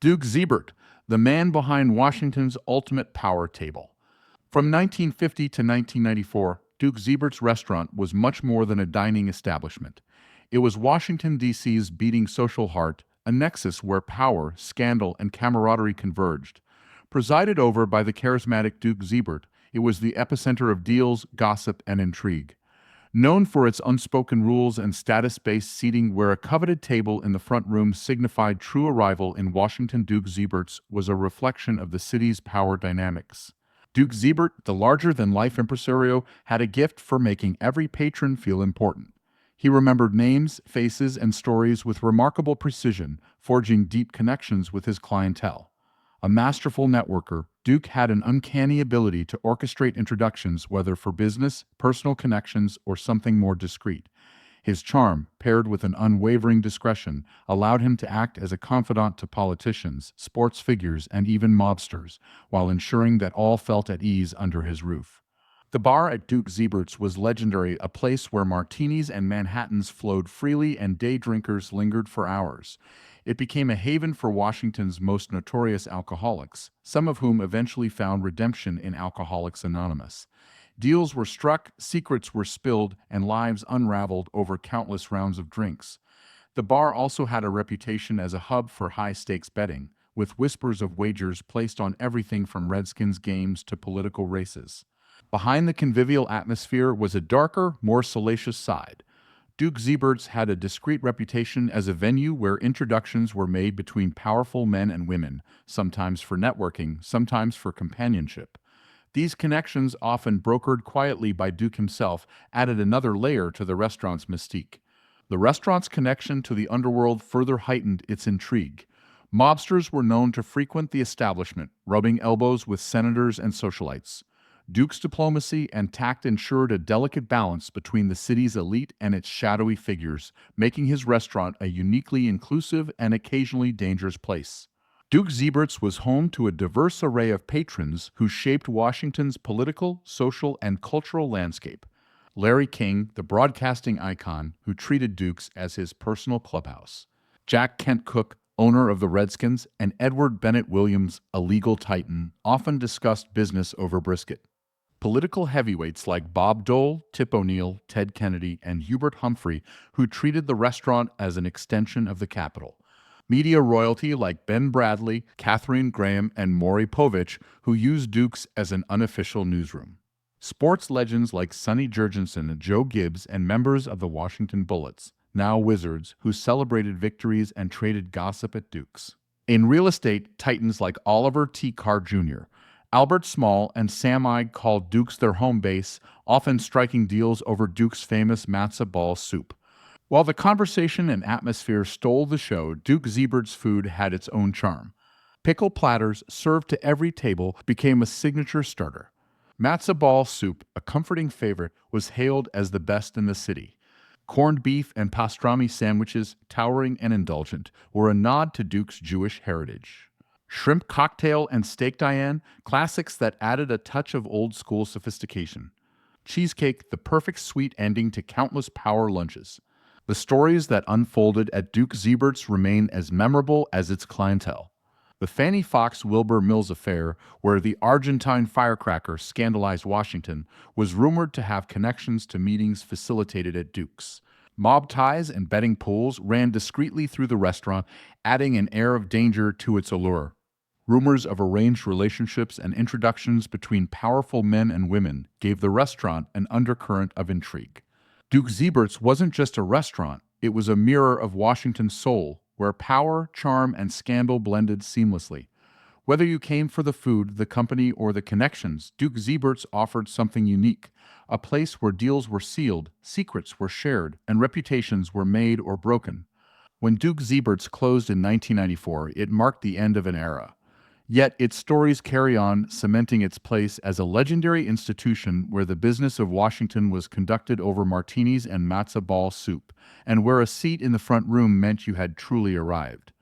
Duke Ziebert, the man behind Washington's ultimate power table. From 1950 to 1994, Duke Ziebert's restaurant was much more than a dining establishment. It was Washington, D.C.'s beating social heart, a nexus where power, scandal, and camaraderie converged. Presided over by the charismatic Duke Ziebert, it was the epicenter of deals, gossip, and intrigue. Known for its unspoken rules and status-based seating where a coveted table in the front room signified true arrival in Washington, Duke Ziebert's was a reflection of the city's power dynamics. Duke Ziebert, the larger-than-life impresario, had a gift for making every patron feel important. He remembered names, faces, and stories with remarkable precision, forging deep connections with his clientele. A masterful networker, Duke had an uncanny ability to orchestrate introductions, whether for business, personal connections, or something more discreet. His charm, paired with an unwavering discretion, allowed him to act as a confidant to politicians, sports figures, and even mobsters, while ensuring that all felt at ease under his roof. The bar at Duke Ziebert's was legendary, a place where martinis and Manhattans flowed freely and day drinkers lingered for hours. It became a haven for Washington's most notorious alcoholics, some of whom eventually found redemption in Alcoholics Anonymous. Deals were struck, secrets were spilled, and lives unraveled over countless rounds of drinks. The bar also had a reputation as a hub for high-stakes betting, with whispers of wagers placed on everything from Redskins games to political races. Behind the convivial atmosphere was a darker, more salacious side. Duke Ziebert's had a discreet reputation as a venue where introductions were made between powerful men and women, sometimes for networking, sometimes for companionship. These connections, often brokered quietly by Duke himself, added another layer to the restaurant's mystique. The restaurant's connection to the underworld further heightened its intrigue. Mobsters were known to frequent the establishment, rubbing elbows with senators and socialites. Duke's diplomacy and tact ensured a delicate balance between the city's elite and its shadowy figures, making his restaurant a uniquely inclusive and occasionally dangerous place. Duke Ziebert's was home to a diverse array of patrons who shaped Washington's political, social, and cultural landscape. Larry King, the broadcasting icon, who treated Duke's as his personal clubhouse. Jack Kent Cooke, owner of the Redskins, and Edward Bennett Williams, a legal titan, often discussed business over brisket. Political heavyweights like Bob Dole, Tip O'Neill, Ted Kennedy, and Hubert Humphrey, who treated the restaurant as an extension of the Capitol. Media royalty like Ben Bradley, Katharine Graham, and Maury Povich, who used Duke's as an unofficial newsroom. Sports legends like Sonny Jurgensen and Joe Gibbs, and members of the Washington Bullets, now Wizards, who celebrated victories and traded gossip at Duke's. In real estate, titans like Oliver T. Carr Jr., Albert Small, and Sam Ige called Duke's their home base, often striking deals over Duke's famous matzo ball soup. While the conversation and atmosphere stole the show, Duke Ziebert's food had its own charm. Pickle platters served to every table became a signature starter. Matzo ball soup, a comforting favorite, was hailed as the best in the city. Corned beef and pastrami sandwiches, towering and indulgent, were a nod to Duke's Jewish heritage. Shrimp cocktail and steak Diane, classics that added a touch of old-school sophistication. Cheesecake, the perfect sweet ending to countless power lunches. The stories that unfolded at Duke Ziebert's remain as memorable as its clientele. The Fannie Fox Wilbur Mills affair, where the Argentine firecracker scandalized Washington, was rumored to have connections to meetings facilitated at Duke's. Mob ties and betting pools ran discreetly through the restaurant, adding an air of danger to its allure. Rumors of arranged relationships and introductions between powerful men and women gave the restaurant an undercurrent of intrigue. Duke Ziebert's wasn't just a restaurant, it was a mirror of Washington's soul, where power, charm, and scandal blended seamlessly. Whether you came for the food, the company, or the connections, Duke Ziebert's offered something unique, a place where deals were sealed, secrets were shared, and reputations were made or broken. When Duke Ziebert's closed in 1994, it marked the end of an era. Yet its stories carry on, cementing its place as a legendary institution where the business of Washington was conducted over martinis and matzo ball soup, and where a seat in the front room meant you had truly arrived.